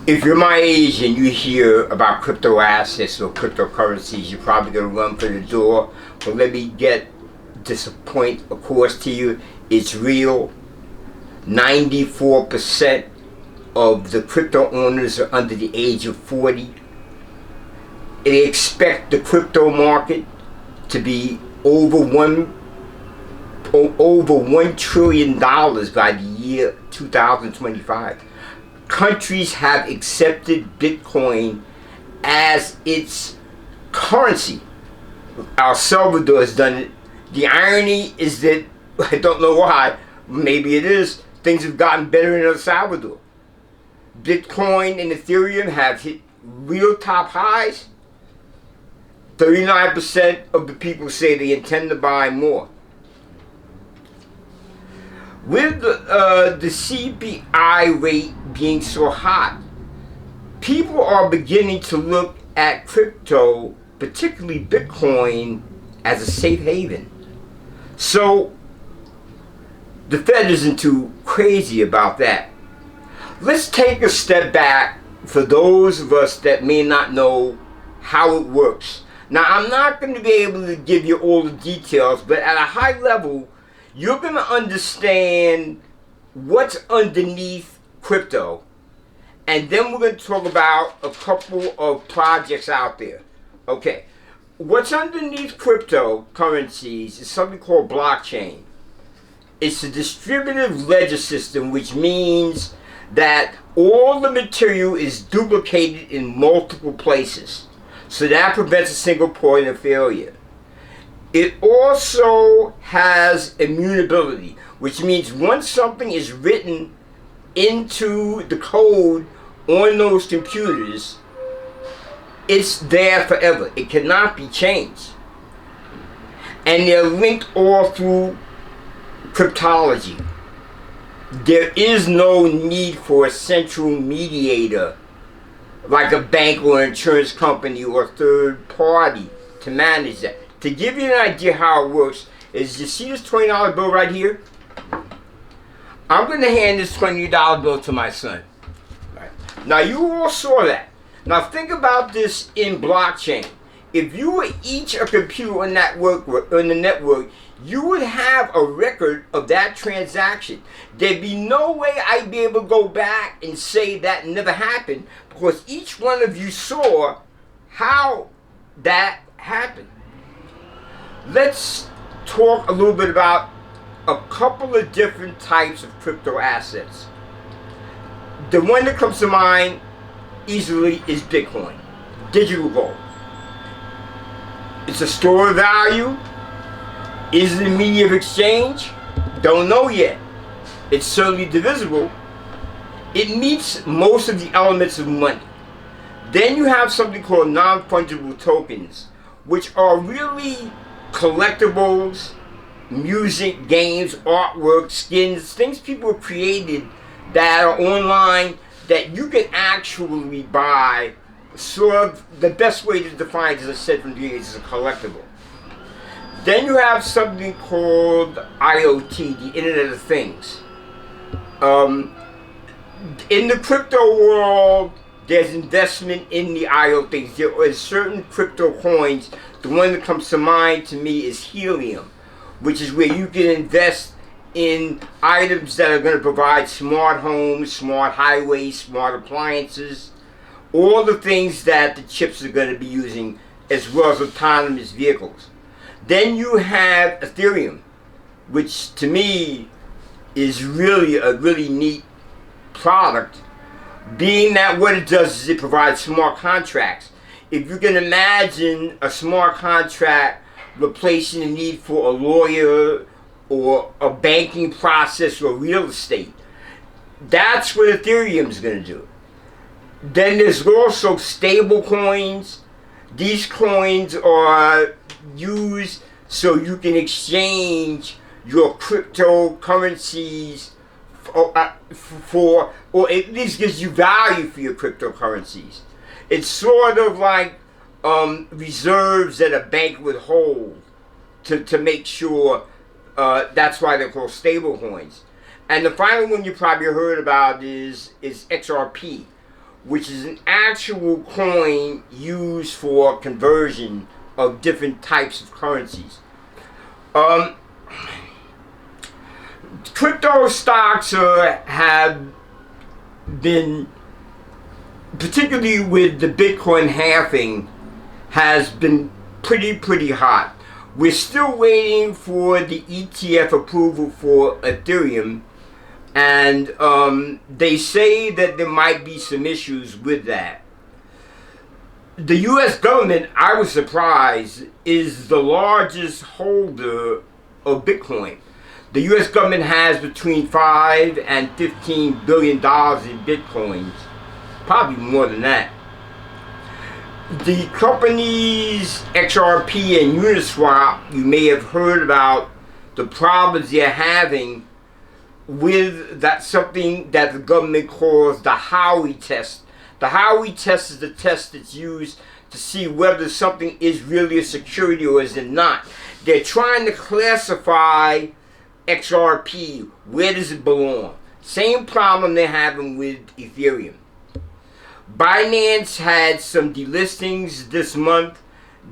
If you're my age and you hear about crypto assets or cryptocurrencies, you're probably going to run for the door. But let me get this point across to you. It's real. 94% of the crypto owners are under the age of 40. They expect the crypto market to be over $1 trillion by the year 2025. Countries have accepted Bitcoin as its currency. El Salvador has done it. The irony is that, I don't know why, maybe it is, things have gotten better in El Salvador. Bitcoin and Ethereum have hit real top highs. 39% of the people say they intend to buy more. With the CPI rate being so hot, people are beginning to look at crypto, particularly Bitcoin, as a safe haven. So the Fed isn't too crazy about that. Let's take a step back for those of us that may not know how it works. Now, I'm not going to be able to give you all the details, but at a high level, you're going to understand what's underneath crypto. And then we're going to talk about a couple of projects out there. Okay. What's underneath cryptocurrencies is something called blockchain. It's a distributed ledger system, which means that all the material is duplicated in multiple places. So that prevents a single point of failure. It also has immutability, which means once something is written into the code on those computers, it's there forever. It cannot be changed. And they're linked all through cryptology. There is no need for a central mediator like a bank or insurance company or third party to manage that. To give you an idea how it works, is you see this $20 bill right here? I'm going to hand this $20 bill to my son. Right. Now you all saw that. Now think about this in blockchain. If you were each a computer on the network, you would have a record of that transaction. There'd be no way I'd be able to go back and say that never happened, because each one of you saw how that happened. Let's talk a little bit about a couple of different types of crypto assets. The one that comes to mind easily is Bitcoin, digital gold. It's a store of value. Is it a medium of exchange? Don't know yet. It's certainly divisible. It meets most of the elements of money. Then you have something called non-fungible tokens, which are really collectibles, music, games, artwork, skins, things people have created that are online that you can actually buy. Sort of the best way to define it, as I said from the beginning, is a collectible. Then you have something called IoT, the Internet of Things. In the crypto world, there's investment in the IoT things. There are certain crypto coins. The one that comes to mind to me is helium, which is where you can invest in items that are going to provide smart homes, smart highways, smart appliances, all the things that the chips are going to be using, as well as autonomous vehicles. Then you have Ethereum, which to me is really a really neat product, being that what it does is it provides smart contracts. If you can imagine a smart contract replacing the need for a lawyer or a banking process or real estate, that's what Ethereum is going to do. Then there's also stable coins. These coins are used so you can exchange your cryptocurrencies for, or at least gives you value for your cryptocurrencies. It's sort of like reserves that a bank would hold to make sure. That's why they're called stable coins. And the final one you probably heard about is XRP, which is an actual coin used for conversion of different types of currencies. Crypto stocks have been, particularly with the Bitcoin halving, has been pretty hot. We're still waiting for the ETF approval for Ethereum, and they say that there might be some issues with that. The US government, I was surprised, is the largest holder of Bitcoin. The US government has between $5 and $15 billion in Bitcoins, probably more than that. The companies XRP and Uniswap, you may have heard about the problems they're having with that, something that the government calls the Howey test. The Howey test is the test that's used to see whether something is really a security or is it not. They're trying to classify XRP. Where does it belong? Same problem they're having with Ethereum. Binance had some delistings this month.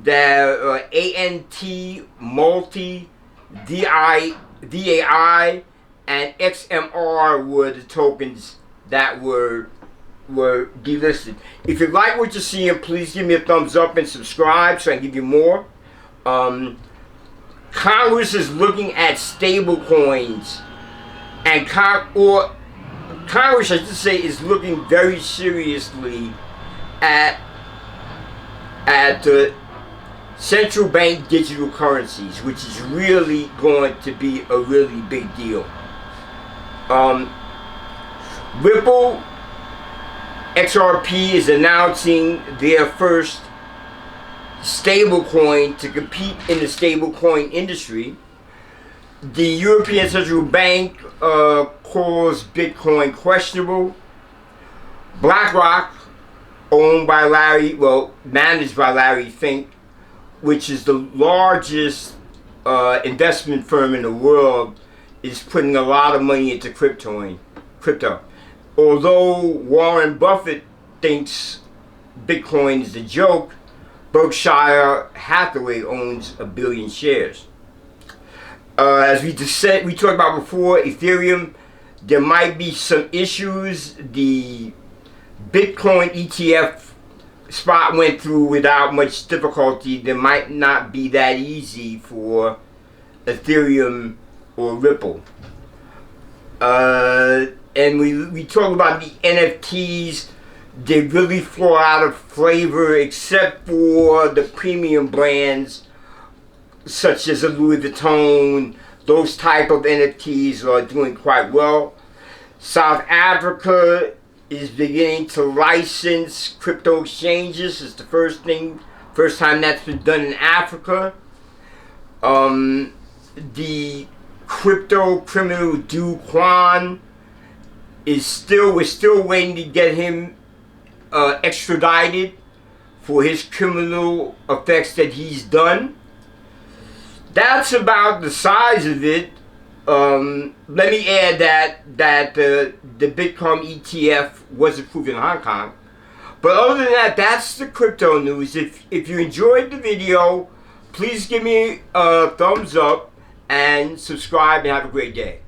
The ANT, Multi, DAI, and XMR were the tokens that were delisted. If you like what you're seeing, please give me a thumbs up and subscribe so I can give you more. Congress is looking at stable coins, and Congress, I should say, is looking very seriously at central bank digital currencies, which is really going to be a really big deal. Ripple XRP is announcing their first stablecoin to compete in the stablecoin industry. The European Central Bank calls Bitcoin questionable. BlackRock, managed by Larry Fink, which is the largest investment firm in the world, is putting a lot of money into crypto. Although Warren Buffett thinks Bitcoin is a joke, Berkshire Hathaway owns 1 billion shares. As we talked about before, Ethereum, there might be some issues. The Bitcoin ETF spot went through without much difficulty. There might not be that easy for Ethereum or Ripple. And we talk about the NFTs. They really fall out of flavor except for the premium brands such as a Louis Vuitton. Those type of NFTs are doing quite well. South Africa is beginning to license crypto exchanges. It's the first time that's been done in Africa. The crypto criminal Du Quan we're still waiting to get him extradited for his criminal effects that he's done. That's about the size of it. Let me add that the Bitcoin ETF was approved in Hong Kong. But other than that, that's the crypto news. If you enjoyed the video, please give me a thumbs up and subscribe and have a great day.